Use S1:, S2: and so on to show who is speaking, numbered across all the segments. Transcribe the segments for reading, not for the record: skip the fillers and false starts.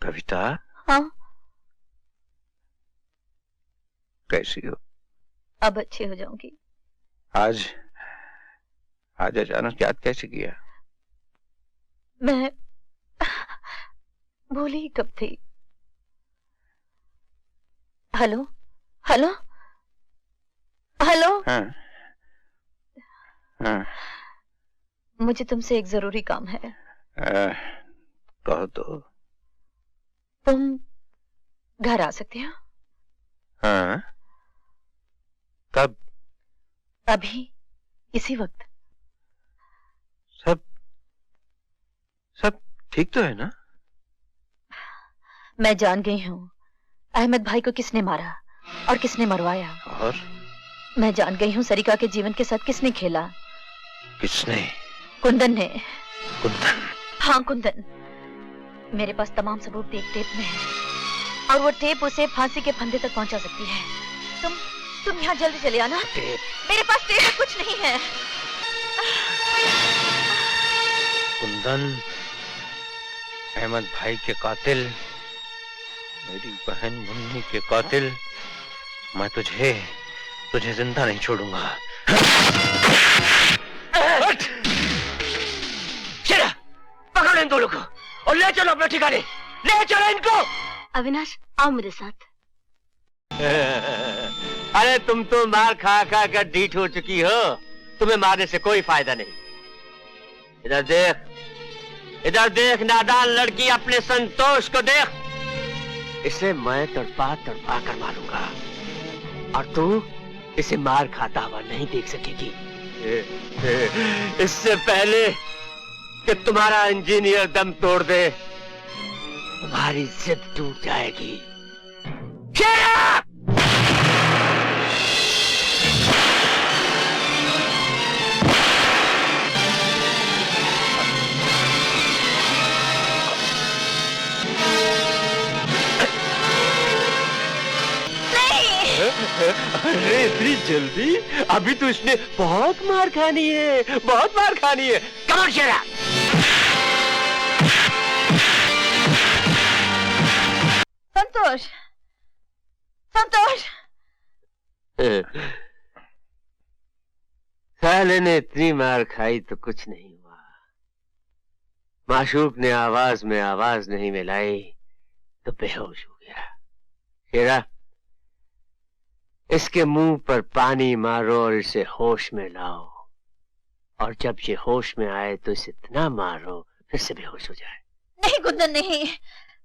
S1: कविता,
S2: हाँ,
S1: कैसी हो?
S2: अब अच्छी हो जाऊंगी।
S1: आज आज अचानक याद कैसे किया?
S2: मैं भूली ही कब थी। Hello hello hello.
S1: हाँ हाँ।
S2: मुझे तुमसे एक जरूरी काम है।
S1: कहो तो।
S2: तुम घर आ सकते हो?
S1: हाँ, कब?
S2: अभी, इसी वक्त।
S1: सब सब ठीक तो है ना?
S2: मैं जान गई हूँ अहमद भाई को किसने मारा और किसने मरवाया।
S1: और
S2: मैं जान गई हूँ सरिका के जीवन के साथ किसने खेला।
S1: किसने?
S2: कुंदन ने।
S1: कुंदन?
S2: हाँ, कुंदन। मेरे पास तमाम सबूत एक टेप में है और वो टेप उसे फांसी के फंदे तक पहुंचा सकती है। तुम यहाँ जल्दी चले आना।
S1: टेप?
S2: मेरे पास टेप में कुछ नहीं है।
S1: कुंदन, अहमद भाई के कातिल, मेरी बहन मुन्नी के कातिल, मैं तुझे जिंदा नहीं छोड़ूंगा।
S3: शेरा, पकड़ो इन दोनों को और ले चलो अपने ठिकाने। ले चलो इनको।
S2: अविनाश, आओ मेरे साथ।
S3: अरे तुम तो मार खा खा कर ढीठ हो चुकी हो, तुम्हें मारने से कोई फायदा नहीं। इधर देख नादान लड़की, अपने संतोष को देख। इसे मैं तड़पा तड़पा कर मारूंगा और तू इसे मार खाता हुआ नहीं देख सकेगी। इससे पहले कि तुम्हारा इंजीनियर दम तोड़ दे, तुम्हारी जिद टूट जाएगी। शेरा! अरे इतनी जल्दी? अभी तो इसने बहुत मार खानी है, बहुत मार खानी है। कम ऑन शेरा!
S2: संतोष, संतोष।
S3: साले ने इतनी मार खाई तो कुछ नहीं हुआ। माशूक ने आवाज में आवाज नहीं मिलाई तो बेहोश हो गया। शेरा, इसके मुंह पर पानी मारो और इसे होश में लाओ, और जब ये होश में आए तो इसे इतना मारो फिर से बेहोश हो जाए।
S2: नहीं कुंदन, नहीं।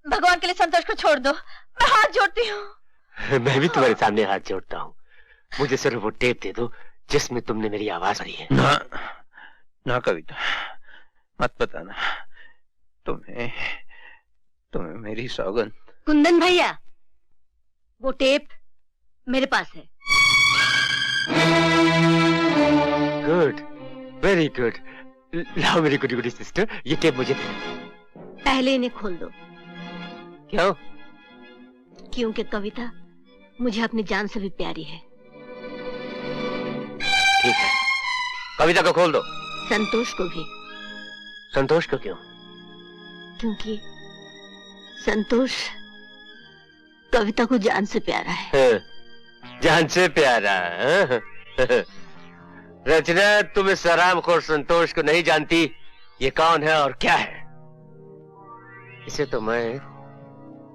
S2: भगवान के लिए संतोष को छोड़ दो, मैं हाथ जोड़ती हूँ।
S3: मैं भी तुम्हारे सामने हाथ जोड़ता हूँ। मुझे सिर्फ वो टेप दे दो जिसमें तुमने मेरी आवाज सुनी है।
S1: ना ना कविता, मत बताना। तुम्हें मेरी सौगंध।
S2: कुंदन भैया, वो टेप मेरे पास है।
S3: Good, very good. लाओ मेरी गुडी गुडी सिस्टर, ये टेप मुझे दे दो।
S2: पहले इन्हें खोल दो।
S3: क्यों?
S2: क्योंकि कविता मुझे अपनी जान से भी प्यारी है।
S3: ठीक है, कविता को खोल दो।
S2: संतोष को भी।
S3: संतोष को क्यों?
S2: क्योंकि संतोष कविता को जान से प्यारा है।
S3: जान से प्यारा? रचना, तुम इस हरामखोर संतोष को नहीं जानती। ये कौन है और क्या है? इसे तो मैं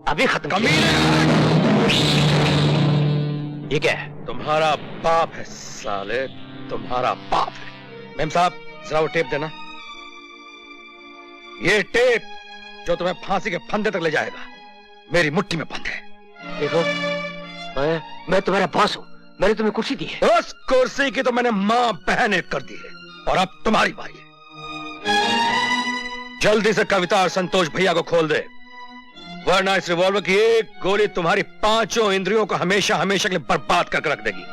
S3: अभी खत्म कर। ये क्या है?
S4: तुम्हारा बाप है साले, तुम्हारा बाप है। मेम साहब, जरा वो टेप देना। ये टेप जो तुम्हें फांसी के फंदे तक ले जाएगा मेरी मुट्ठी में बंद है।
S3: देखो, मैं तुम्हारा बॉस हूँ, मैंने तुम्हें कुर्सी दी है।
S4: उस कुर्सी की तो मैंने मां बहन एक कर दी है और अब तुम्हारी बारी है। जल्दी से कविता और संतोष भैया को खोल दे, वरना इस रिवॉल्वर की एक गोली तुम्हारी पांचों इंद्रियों को हमेशा हमेशा के लिए बर्बाद करके रख देगी।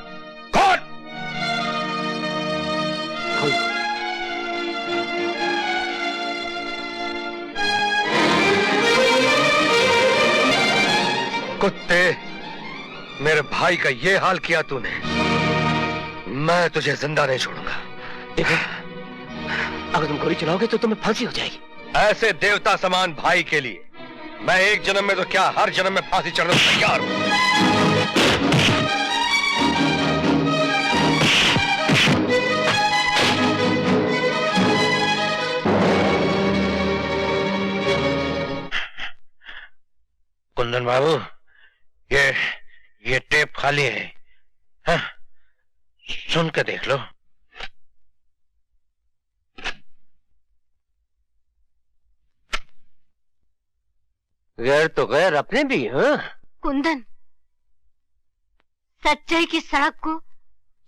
S4: खोल! कुत्ते, मेरे भाई का ये हाल किया तूने, मैं तुझे जिंदा नहीं छोड़ूंगा।
S3: देखो, अगर तुम गोली चलाओगे तो तुम्हें फांसी हो जाएगी।
S4: ऐसे देवता समान भाई के लिए मैं एक जन्म में तो क्या हर जन्म में फांसी चढ़ने को तैयार हूं। कुंदन बाबू, ये टेप खाली है, हाँ? सुन के देख लो।
S3: गैर तो गैर अपने भी, हाँ?
S5: कुंदन, सच्चाई की सड़क को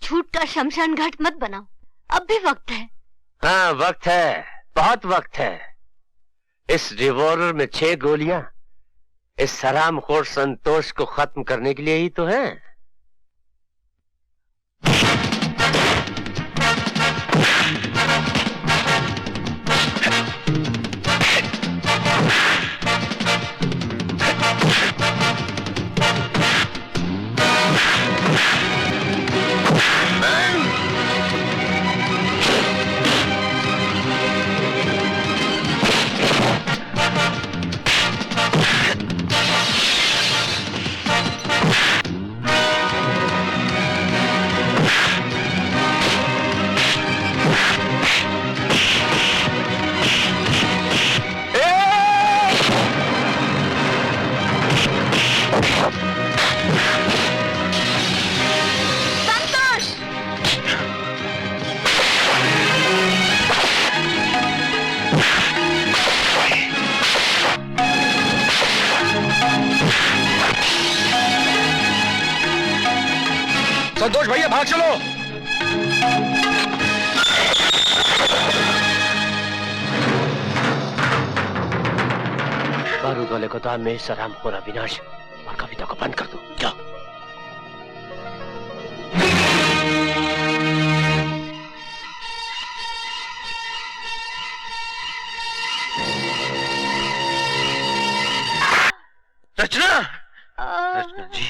S5: झूठ का शमशान घाट मत बनाओ, अब भी वक्त है।
S3: हाँ वक्त है, बहुत वक्त है। इस रिवॉल्वर में 6 गोलियां इस हरामखोर संतोष को खत्म करने के लिए ही तो है।
S4: संतोष भैया भाग चलो।
S3: बारूद वाले गोदाम में इस हरामखोर अविनाश और कविता को बंद कर दो। क्या?
S1: रचना, रचना जी,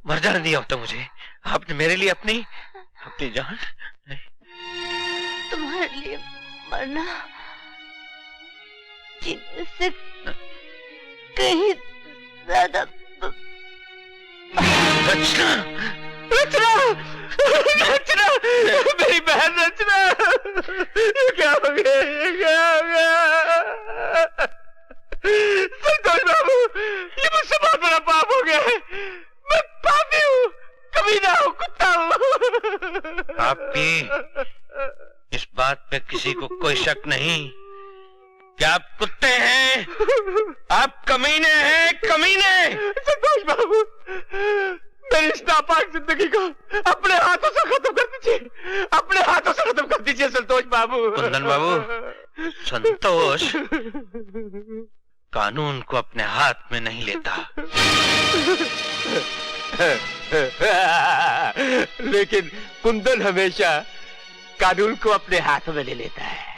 S1: मर जाने दिया होता मुझे आपने मेरे लिए अपनी जान।
S5: तुम्हारे लिए मरना जीने से कहीं ज्यादा।
S1: रचना, रचना, रचना, मेरी बहन रचना, ये क्या हो गया, ये क्या हो गया? संतोष बाबू, ये मुझसे बहुत बड़ा पाप हो गया है। मैं पापी हूँ, कमीना हूँ, कुत्ता हूँ। आपकी इस बात पे किसी को कोई शक नहीं कि आप कुत्ते हैं, आप कमीने हैं, कमीने। संतोष बाबू, मेरी इस नापाक जिंदगी को अपने हाथों से खत्म कर दीजिए, अपने हाथों से खत्म कर दीजिए संतोष बाबू। कुंदन बाबू, संतोष कानून को अपने हाथ में नहीं लेता।
S3: लेकिन कुंदन हमेशा कानून को अपने हाथों में ले लेता है।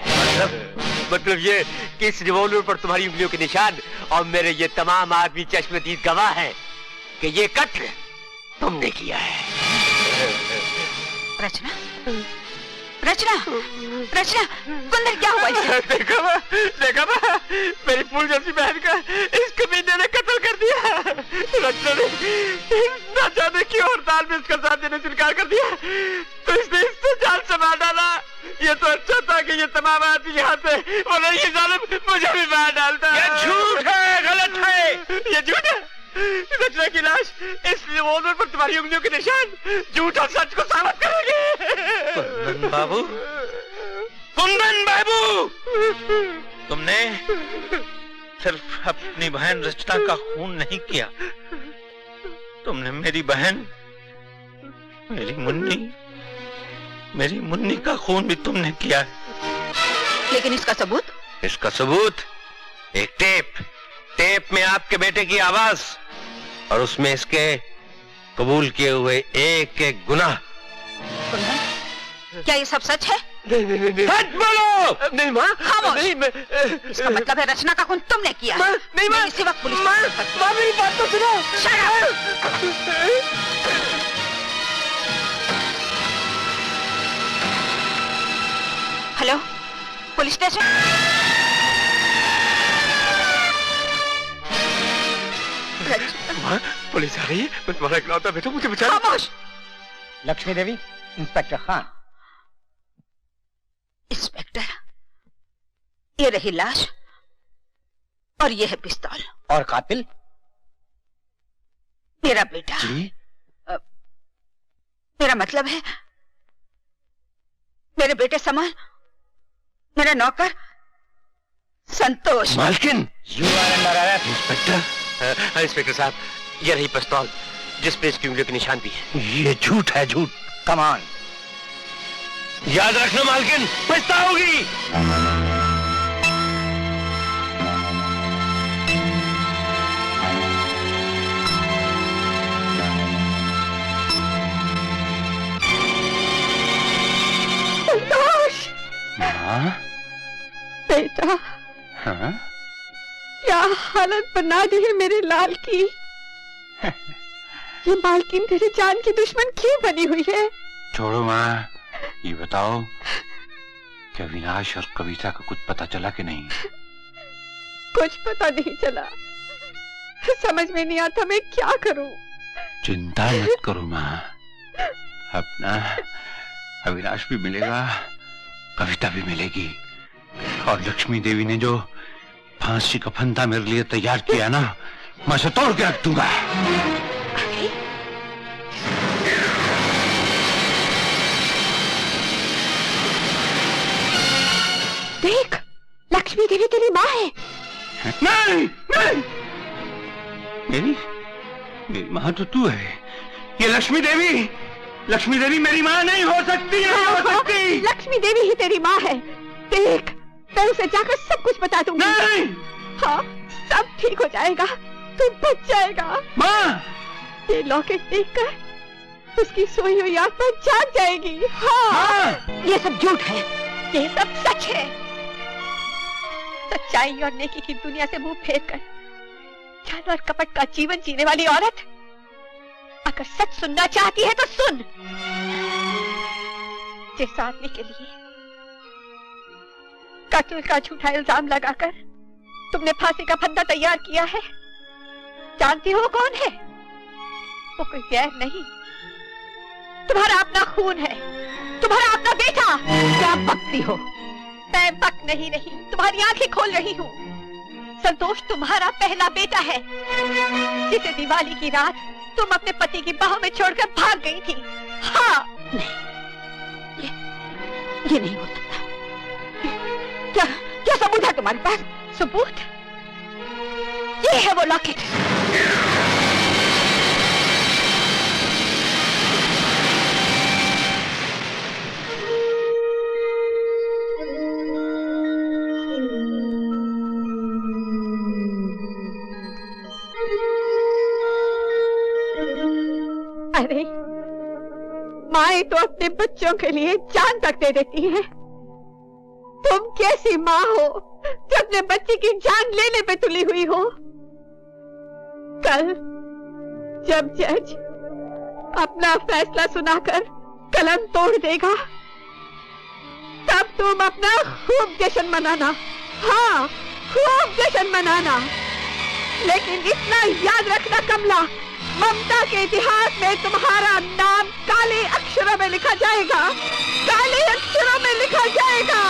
S3: मतलब ये कि इस रिवॉल्वर पर तुम्हारी उंगलियों के निशान और मेरे ये तमाम आदमी चश्मदीद गवाह हैं कि ये कत्ल तुमने किया है।
S2: रचना, रचना, रचना, कुंदन क्या हुआ इसे?
S1: देखा मेरी फूल जैसी बहन का इस कमीने ने कत्ल कर दिया। रचना ने ना जाने क्यों हड़ताल में इसका साथ देने से इनकार कर दिया, तो इसने इससे जान से मार डाला। ये तो अच्छा था कि ये तमाम आदमी यहाँ थे, वरना ये जालिम मुझे भी मार डालता। ये झूठ है, गलत है, ये झूठ है। रचना की लाश इस रिवॉल्वर पर तुम्हारी उंगलियों के निशान झूठ और सच को साबित करेंगे। कुंदन बाबू, कुंदन बाबू, तुमने सिर्फ अपनी बहन रचना का खून नहीं किया, तुमने मेरी बहन, मेरी मुन्नी का खून भी तुमने किया।
S2: लेकिन इसका सबूत?
S1: इसका सबूत एक टेप में आपके बेटे की आवाज और उसमें इसके कबूल किए हुए एक एक गुनाह।
S2: क्या ये सब सच है?
S1: सच बोलो।
S3: नहीं माँ,
S2: खामोश।
S3: नहीं मैं,
S2: इसका मतलब है रचना का खून तुमने किया।
S3: नहीं माँ,
S2: इसी वक्त पुलिस।
S3: माँ मेरी बात तो सुनो।
S2: Shut up! Hello, police station.
S1: Police आ रही है, मैं तुम्हारा इकलौता बेटा, मुझे बचा लो।
S2: खामोश।
S6: लक्ष्मी देवी, इंस्पेक्टर खान।
S2: इंस्पेक्टर, ये रही लाश और ये है पिस्तौल।
S6: और कातिल?
S2: मेरा बेटा।
S6: जी?
S2: मेरा मतलब है मेरे बेटे समान मेरा नौकर संतोष।
S3: मालकिन,
S6: you are under arrest.
S3: Inspector, inspector साहब, ये रही पिस्तौल जिस पे इसकी उंगलियों के निशान भी है।
S4: ये झूठ है, झूठ।
S6: Come on.
S3: याद रखना मालकिन, पछताओगी।
S2: संतोष
S4: माँ?
S2: बेटा,
S4: हाँ?
S2: क्या हालत बना दी है मेरे लाल की। ये मालकिन तेरी जान की दुश्मन क्यों बनी हुई है?
S7: छोड़ो माँ, ये बताओ कि अविनाश और कविता का कुछ पता चला कि नहीं?
S2: कुछ पता नहीं चला, समझ में नहीं आता मैं क्या करूं।
S7: चिंता मत करो माँ, अपना अविनाश भी मिलेगा, कविता भी मिलेगी, और लक्ष्मी देवी ने जो फांसी का फंदा मेरे लिए तैयार किया ना, मैं उसे तोड़ के रख दूंगा।
S2: देख, लक्ष्मी देवी तेरी माँ है।
S7: नहीं, नहीं, मेरी माँ तो तू है। ये लक्ष्मी देवी मेरी माँ नहीं हो सकती, नहीं हो सकती।
S2: लक्ष्मी देवी ही तेरी माँ है। देख, मैं उसे जाकर सब कुछ बता दूंगी।
S7: नहीं,
S2: हाँ, सब ठीक हो जाएगा, तू बच जाएगा।
S7: माँ,
S2: ये लॉकेट देखकर उसकी सोई हुई आत्मा जाग जाएगी। हाँ, ये सब झूठ है, ये सब सच है। सच्चाई और नेकी की दुनिया से मुंह फेर कर छल और कपट का जीवन जीने वाली औरत अगर सच सुनना चाहती है तो सुन। जिस आदमी के लिए कत्ल का झूठा इल्जाम लगाकर तुमने फांसी का फंदा तैयार किया है, जानती हो कौन है? वो कोई गैर नहीं, तुम्हारा अपना खून है, तुम्हारा अपना बेटा। क्या बकती हो? मैं बक नहीं रही, तुम्हारी आंखें खोल रही हूँ। संतोष तुम्हारा पहला बेटा है, जिसे दिवाली की रात तुम अपने पति की बाहों में छोड़कर भाग गई थी। हाँ, नहीं, ये नहीं हो सकता। क्या क्या सबूत है तुम्हारे पास? सबूत? ये है वो लॉकेट। अरे, माए तो अपने बच्चों के लिए जान तक दे देती है। तुम कैसी माँ हो जो अपने बच्चे की जान लेने पे तुली हुई हो? कल जब जज अपना फैसला सुनाकर कलम तोड़ देगा, तब तुम अपना खूब जश्न मनाना। हाँ, खूब जश्न मनाना। लेकिन इतना याद रखना कमला, ममता के इतिहास में तुम्हारा नाम काले अक्षरों में लिखा जाएगा, काले अक्षरों में लिखा जाएगा।